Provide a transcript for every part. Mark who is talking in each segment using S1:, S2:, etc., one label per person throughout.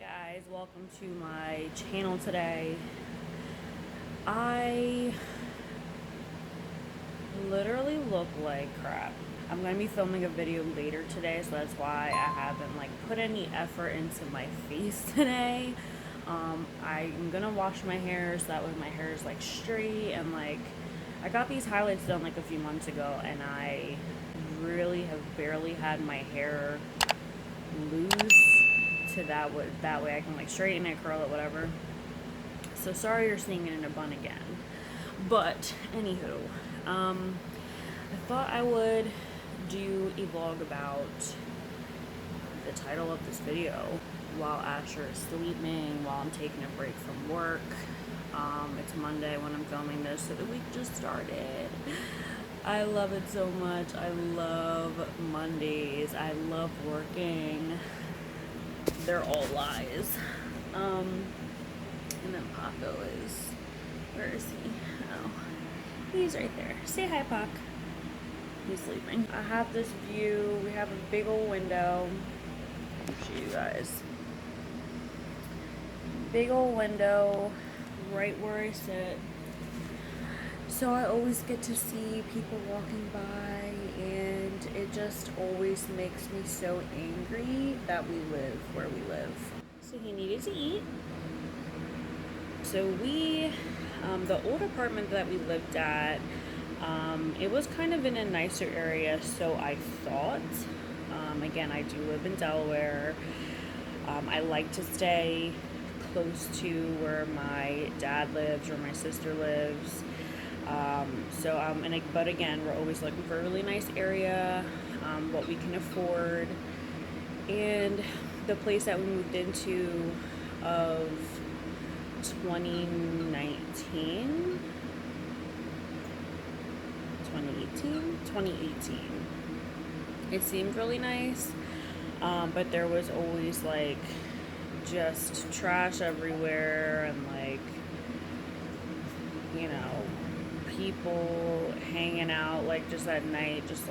S1: Guys, welcome to my channel today. I literally look like crap. I'm going to be filming a video later today, so that's why I haven't put any effort into my face today. I'm going to wash my hair so that way my hair is straight, and I got these highlights done a few months ago, and I really have barely had my hair loose to that way I can straighten it, curl it, whatever. So sorry you're seeing it in a bun again. But anywho, I thought I would do a vlog about the title of this video while Asher is sleeping, while I'm taking a break from work. It's Monday when I'm filming this, so the week just started. I love it so much. I love Mondays. I love working. They're all lies. And then Paco is, where is he? Oh, he's right there. Say hi, Pac. He's sleeping. I have this view. We have a big old window. I'll show you guys. Big old window right where I sit. So I always get to see people walking by, and it just always makes me so angry that we live where we live. So he needed to eat. So we, the old apartment that we lived at, it was kind of in a nicer area, so I thought. Again, I do live in Delaware. I like to stay close to where my dad lives, where my sister lives. But again, we're always looking for a really nice area, what we can afford. And the place that we moved into of 2019, 2018, it seemed really nice, but there was always just trash everywhere, and people hanging out just at night, just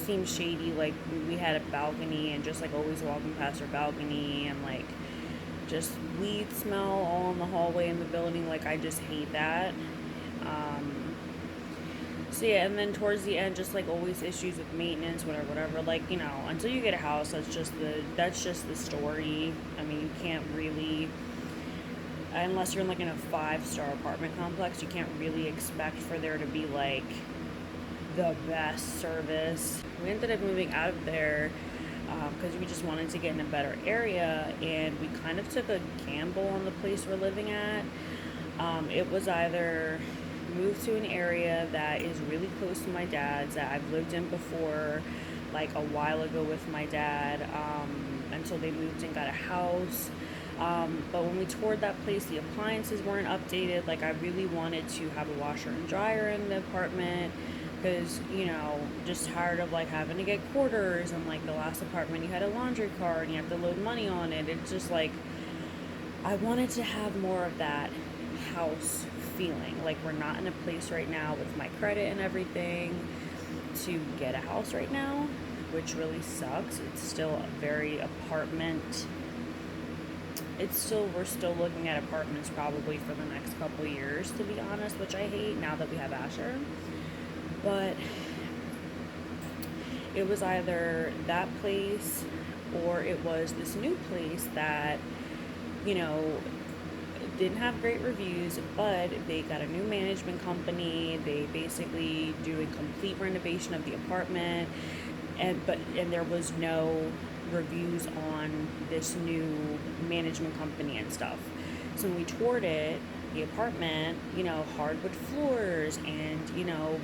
S1: seemed shady. We had a balcony, and just always walking past our balcony, and just weed smell all in the hallway in the building. I just hate that. So yeah, and then towards the end, just always issues with maintenance, whatever. Until you get a house, that's just the story. I mean, you can't really, unless you're in a 5-star apartment complex, you can't really expect for there to be the best service. We ended up moving out of there because we just wanted to get in a better area, and we kind of took a gamble on the place we're living at. It was either move to an area that is really close to my dad's, that I've lived in before, a while ago with my dad, until they moved and got a house. But when we toured that place, the appliances weren't updated. I really wanted to have a washer and dryer in the apartment, because, just tired of having to get quarters, and the last apartment you had a laundry cart and you have to load money on it. It's just I wanted to have more of that house feeling. We're not in a place right now with my credit and everything to get a house right now, which really sucks. It's still very apartment. We're still looking at apartments probably for the next couple years, to be honest, which I hate now that we have Asher. But it was either that place or it was this new place that, didn't have great reviews, but they got a new management company. They basically do a complete renovation of the apartment, and there was no reviews on this new management company and stuff. So when we toured it, the apartment, hardwood floors, and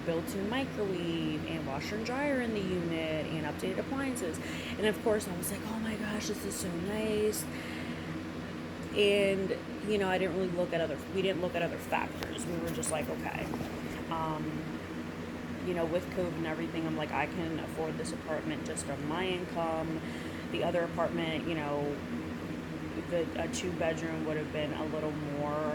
S1: built-in microwave and washer and dryer in the unit, and updated appliances. And of course I was like, oh my gosh, this is so nice. And I didn't really we didn't look at other factors. We were just okay. With COVID and everything, I'm I can afford this apartment just from my income. The other apartment, a 2-bedroom would have been a little more,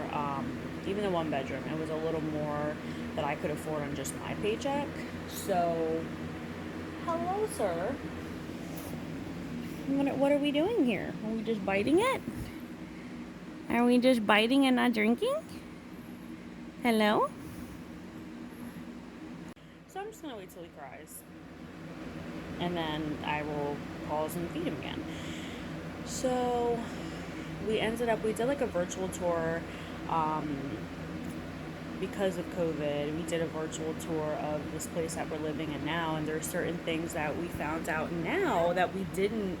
S1: even the 1-bedroom, it was a little more that I could afford on just my paycheck. So, hello, sir. What are we doing here? Are we just biting it? Are we just biting and not drinking? Hello? So I'm just gonna wait till he cries. And then I will pause and feed him again. So we did like a virtual tour because of COVID. We did a virtual tour of this place that we're living in now, and there are certain things that we found out now that we didn't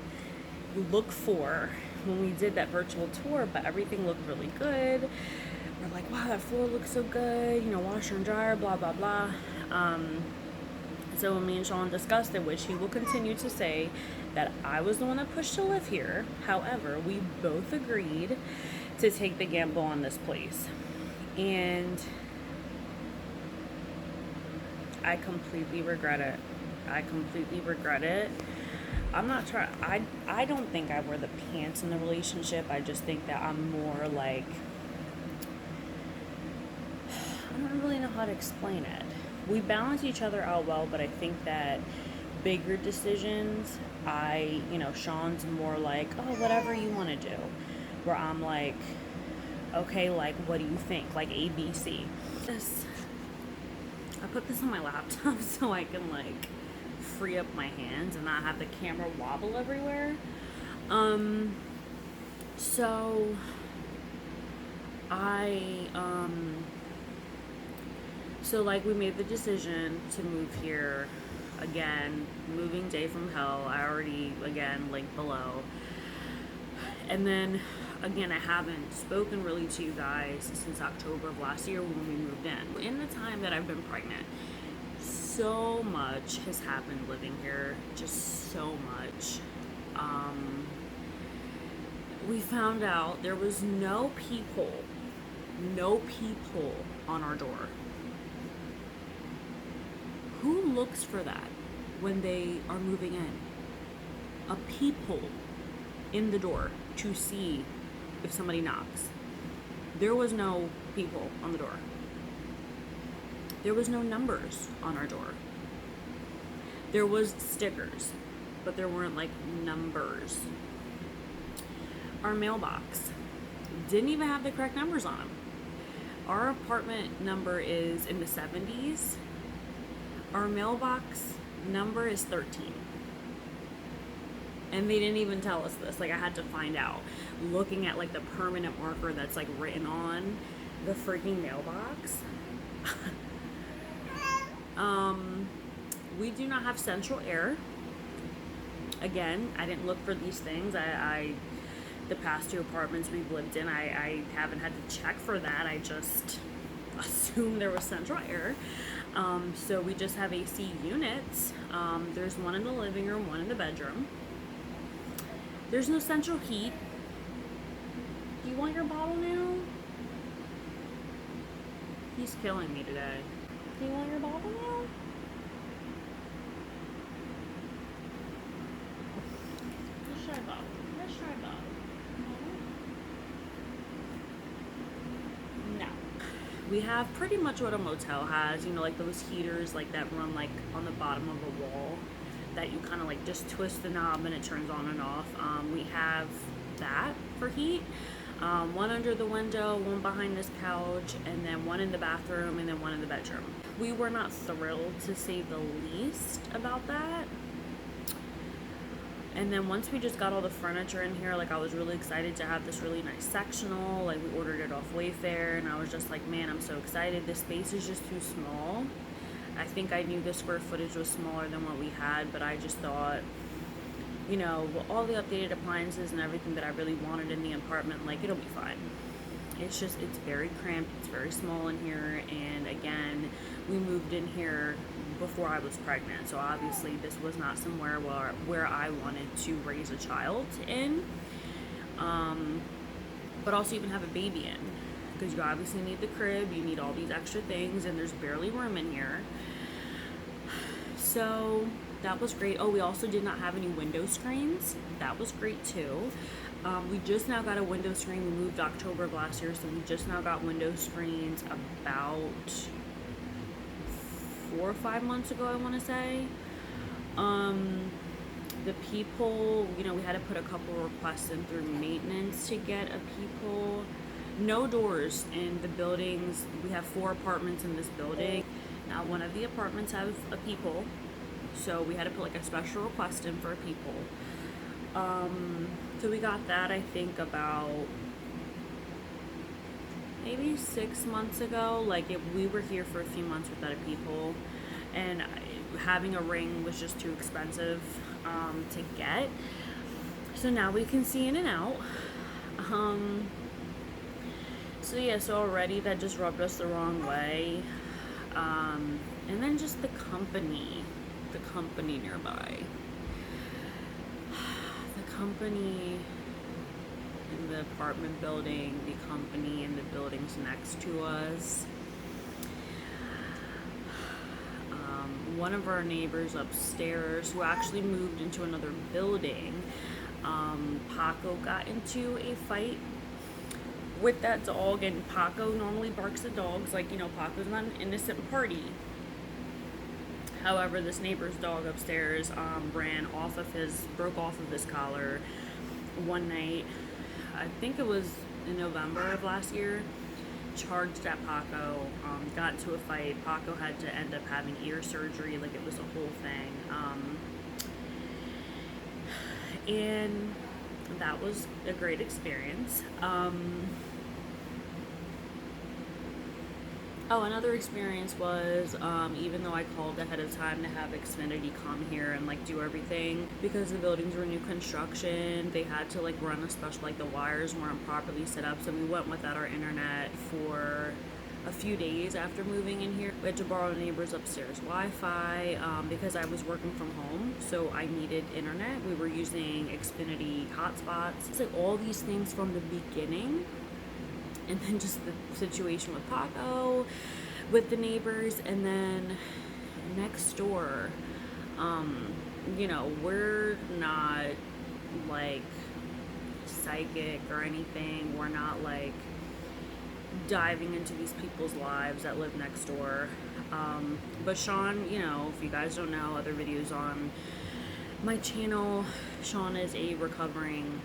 S1: look for when we did that virtual tour, but everything looked really good. We're like, wow, that floor looks so good, washer and dryer, blah, blah, blah. So when me and Sean discussed it, which he will continue to say that I was the one that pushed to live here. However, we both agreed to take the gamble on this place. And I completely regret it. I'm not trying, I don't think I wear the pants in the relationship. I just think that I'm more like, I don't really know how to explain it. We balance each other out well, but I think that bigger decisions, Sean's more like, oh, whatever you want to do. Where I'm like, okay, like, what do you think? Like A, B, C. I put this on my laptop so I can like free up my hands and not have the camera wobble everywhere. So we made the decision to move here again, moving day from hell. I already, again, linked below. And then, again, I haven't spoken really to you guys since October of last year when we moved in. In the time that I've been pregnant, so much has happened living here, just so much. We found out there was no people on our door. Who looks for that when they are moving in? A peephole in the door to see if somebody knocks. There was no people on the door. There was no numbers on our door. There was stickers, but there weren't like numbers. Our mailbox didn't even have the correct numbers on them. Our apartment number is in the 70s. Our mailbox number is 13. And they didn't even tell us this. Like, I had to find out. Looking at like the permanent marker that's like written on the freaking mailbox. We do not have central air. Again, I didn't look for these things. The past 2 apartments we've lived in, I haven't had to check for that. I just assumed there was central air. So we just have AC units. There's one in the living room, one in the bedroom. There's no central heat. Do you want your bottle now? He's killing me today. Do you want your bottle now? Let's try bottle. No. We have pretty much what a motel has, like those heaters like that run like on the bottom of a wall that you kind of like just twist the knob and it turns on and off. We have that for heat. One under the window, one behind this couch, and then one in the bathroom, and then one in the bedroom. We were not thrilled, to say the least, about that. And then once we just got all the furniture in here, like I was really excited to have this really nice sectional. Like we ordered it off Wayfair, and I was just like, man, I'm so excited. This space is just too small. I think I knew the square footage was smaller than what we had, but I just thought, with all the updated appliances and everything that I really wanted in the apartment, like it'll be fine. It's very cramped, it's very small in here, and again, we moved in here before I was pregnant, so obviously this was not somewhere where I wanted to raise a child in, but also even have a baby in, because you obviously need the crib, you need all these extra things, and there's barely room in here. So that was great. Oh, we also did not have any window screens. That was great too. We just now got a window screen. We moved October of last year, so we just now got window screens about 4 or 5 months ago, I want to say. the people, you know, we had to put a couple requests in through maintenance to get a people. No doors in the buildings. We have 4 apartments in this building. Now, one of the apartments have a people, so we had to put like a special request in for a people. So we got that, I think, about maybe 6 months ago. Like, we were here for a few months without a people, and having a ring was just too expensive to get. So now we can see in and out. So yeah, so already that just rubbed us the wrong way. And then just the company nearby. The company in the apartment building, the company in the buildings next to us. One of our neighbors upstairs, who actually moved into another building, Paco got into a fight with that dog, and Paco normally barks at dogs, like, you know, Paco's not an innocent party. However, this neighbor's dog upstairs broke off of his collar one night. I think it was in November of last year. Charged at Paco, got into a fight. Paco had to end up having ear surgery, like it was a whole thing. And that was a great experience. Another experience was, even though I called ahead of time to have Xfinity come here and like do everything, because the buildings were new construction, they had to like run a special, like the wires weren't properly set up, so we went without our internet for a few days after moving in here. We had to borrow a neighbor's upstairs Wi-Fi because I was working from home, so I needed internet. We were using Xfinity hotspots. It's like all these things from the beginning. And then just the situation with Paco, with the neighbors, and then next door, you know, we're not like psychic or anything. We're not like diving into these people's lives that live next door. But Sean, you know, if you guys don't know other videos on my channel, Sean is a recovering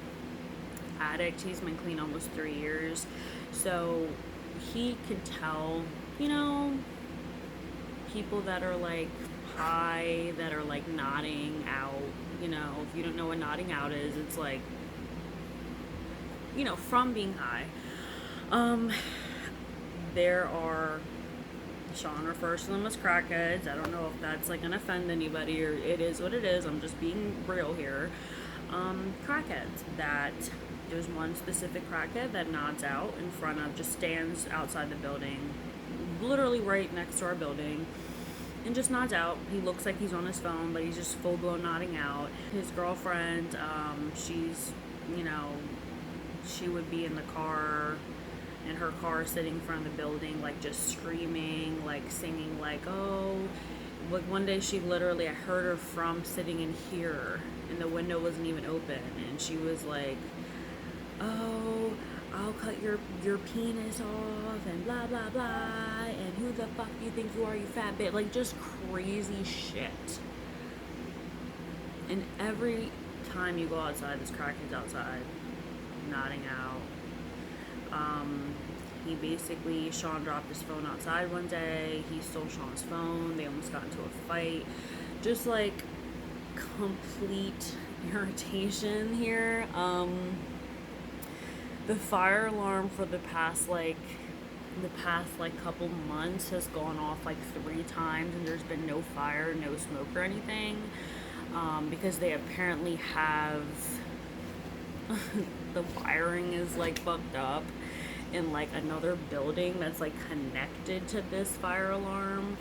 S1: addict. He's been clean almost 3 years. So he can tell, you know, people that are like high, that are like nodding out. You know, if you don't know what nodding out is, it's like, you know, from being high. There are, Sean refers to them as crackheads. I don't know if that's like gonna offend anybody, or it is what it is. I'm just being real here. Crackheads. That there's one specific crackhead that nods out in front of, just stands outside the building, literally right next to our building, and just nods out. He looks like he's on his phone, but he's just full blown nodding out. His girlfriend, she's, you know, she would be in the car, in her car sitting in front of the building, like just screaming, like singing, like, oh, like one day she literally, I heard her from sitting in here, and the window wasn't even open, and she was like, oh, I'll cut your penis off, and blah, blah, blah, and who the fuck do you think you are, you fat bitch? Like, just crazy shit. And every time you go outside, this crackhead's outside, nodding out. He basically, Sean dropped his phone outside one day, he stole Sean's phone, they almost got into a fight. Just, like, complete irritation here. The fire alarm for the past couple months has gone off like 3 times, and there's been no fire, no smoke or anything, because they apparently have the wiring is like fucked up in like another building that's like connected to this fire alarm.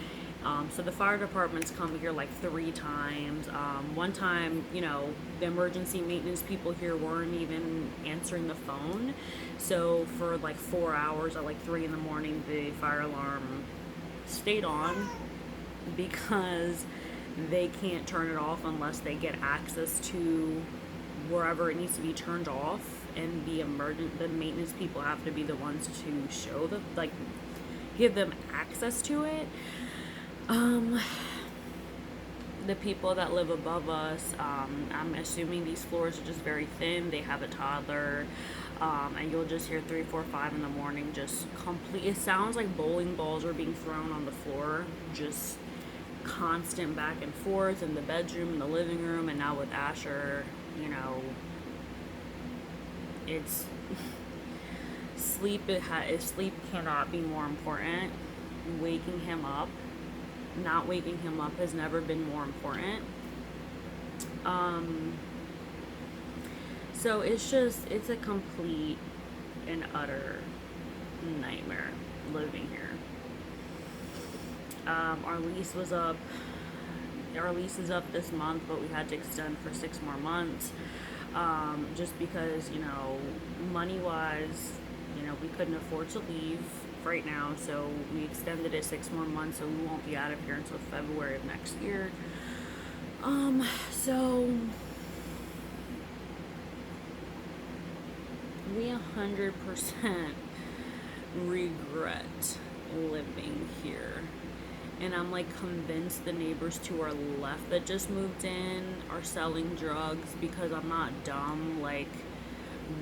S1: So the fire department's come here like 3 times. One time, you know, the emergency maintenance people here weren't even answering the phone. So for like 4 hours at like 3 in the morning, the fire alarm stayed on because they can't turn it off unless they get access to wherever it needs to be turned off. And the maintenance people have to be the ones to show the, like, give them access to it. the people that live above us, I'm assuming these floors are just very thin. They have a toddler, and you'll just hear 3, 4, 5 in the morning, just complete. It sounds like bowling balls are being thrown on the floor, just constant back and forth in the bedroom, in the living room, and now with Asher, you know, it's sleep. Sleep cannot be more important. Waking him up, not waking him up has never been more important. So it's a complete and utter nightmare living here. Our lease was up. Our lease is up this month, but we had to extend for 6 more months. Just because, you know, money-wise, you know, we couldn't afford to leave right now, so we extended it 6 more months, so we won't be out of here until February of next year. So we 100% regret living here. And I'm like convinced the neighbors to our left that just moved in are selling drugs, because I'm not dumb. Like,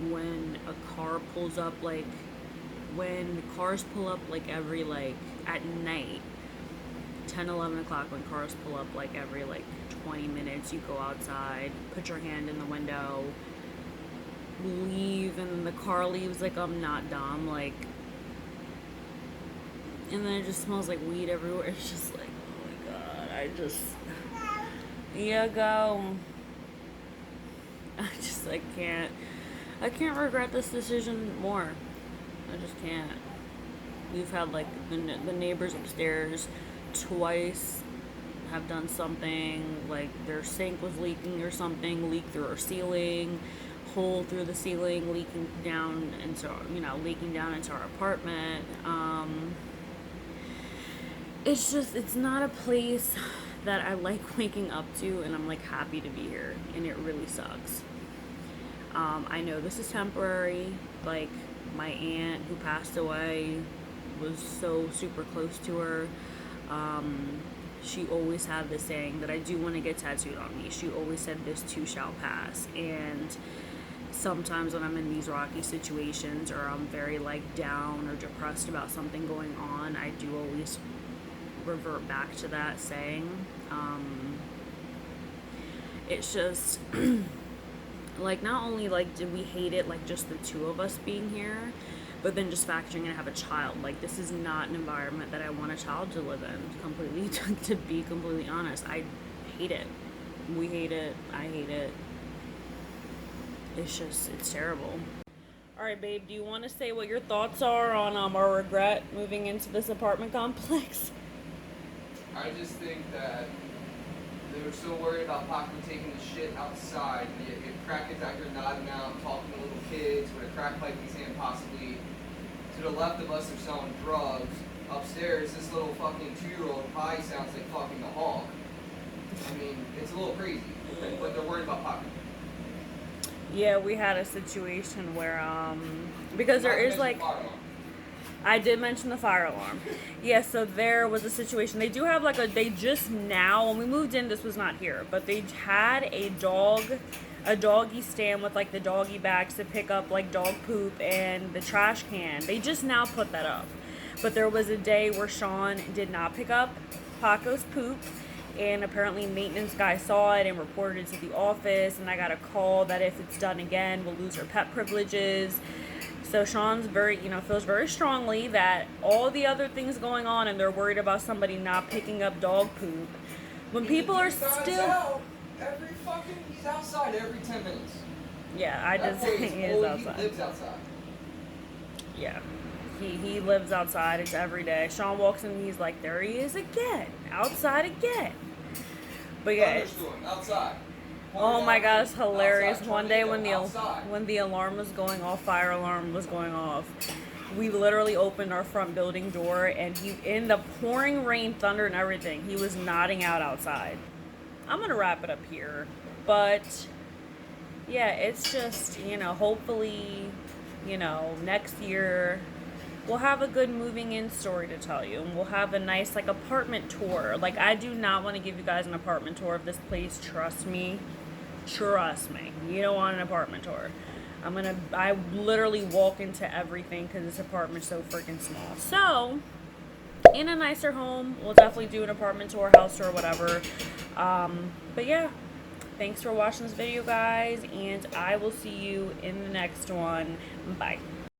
S1: when a car pulls up, like when cars pull up like every, like at night, 10, 11 o'clock, when cars pull up like every like 20 minutes, you go outside, put your hand in the window, leave, and then the car leaves. Like, I'm not dumb. Like, and then it just smells like weed everywhere. It's just like, oh my god, yeah, go. I can't regret this decision more. I just can't. We've had like the neighbors upstairs twice have done something, like their sink was leaking or something, leaked through our ceiling, hole through the ceiling, leaking down into our apartment. It's not a place that I like waking up to, and I'm like happy to be here, and it really sucks. I know this is temporary. Like, my aunt who passed away was so super close to her. She always had this saying that I do want to get tattooed on me. She always said, "This too shall pass." And sometimes when I'm in these rocky situations, or I'm very like down or depressed about something going on, I do always revert back to that saying. It's just like, not only like did we hate it, like just the two of us being here, but then just factoring in I have a child. Like, this is not an environment that I want a child to live in, completely. To be completely honest, I hate it. We hate it. I hate it. It's terrible. All right, babe, do you want to say what your thoughts are on our regret moving into this apartment complex?
S2: I just think that they were so worried about Paco taking the shit outside. You get crackheads out here nodding out, talking to little kids with a crack pipe in his hand, possibly. To the left of us, they're selling drugs. Upstairs, this little fucking 2-year-old pie sounds like fucking the hog. I mean, it's a little crazy, but they're worried about Paco.
S1: Yeah, we had a situation where, because there is like, I did mention the fire alarm. Yeah, so there was a situation. They do have like they just now, when we moved in, this was not here, but they had a doggy stand with like the doggy bags to pick up like dog poop and the trash can. They just now put that up. But there was a day where Sean did not pick up Paco's poop, and apparently maintenance guy saw it and reported it to the office, and I got a call that if it's done again, we'll lose our pet privileges. So Sean's feels very strongly that all the other things going on, and they're worried about somebody not picking up dog poop. When people are still...
S2: He's outside every 10 minutes.
S1: Yeah, I just think he is outside.
S2: He lives outside.
S1: Yeah. He lives outside. It's every day. Sean walks in and he's like, there he is again. Outside again. But yeah.
S2: Outside.
S1: Oh my god, it's hilarious. One day when the alarm was going off, fire alarm was going off, we literally opened our front building door, and he, in the pouring rain, thunder and everything, he was nodding out outside. I'm gonna wrap it up here. But yeah, it's just, hopefully, next year we'll have a good moving in story to tell you, and we'll have a nice like apartment tour. Like, I do not want to give you guys an apartment tour of this place. Trust me, you don't want an apartment tour. I literally walk into everything because this apartment's so freaking small. So in a nicer home, we'll definitely do an apartment tour, house tour, whatever. But yeah, thanks for watching this video, guys, and I will see you in the next one. Bye.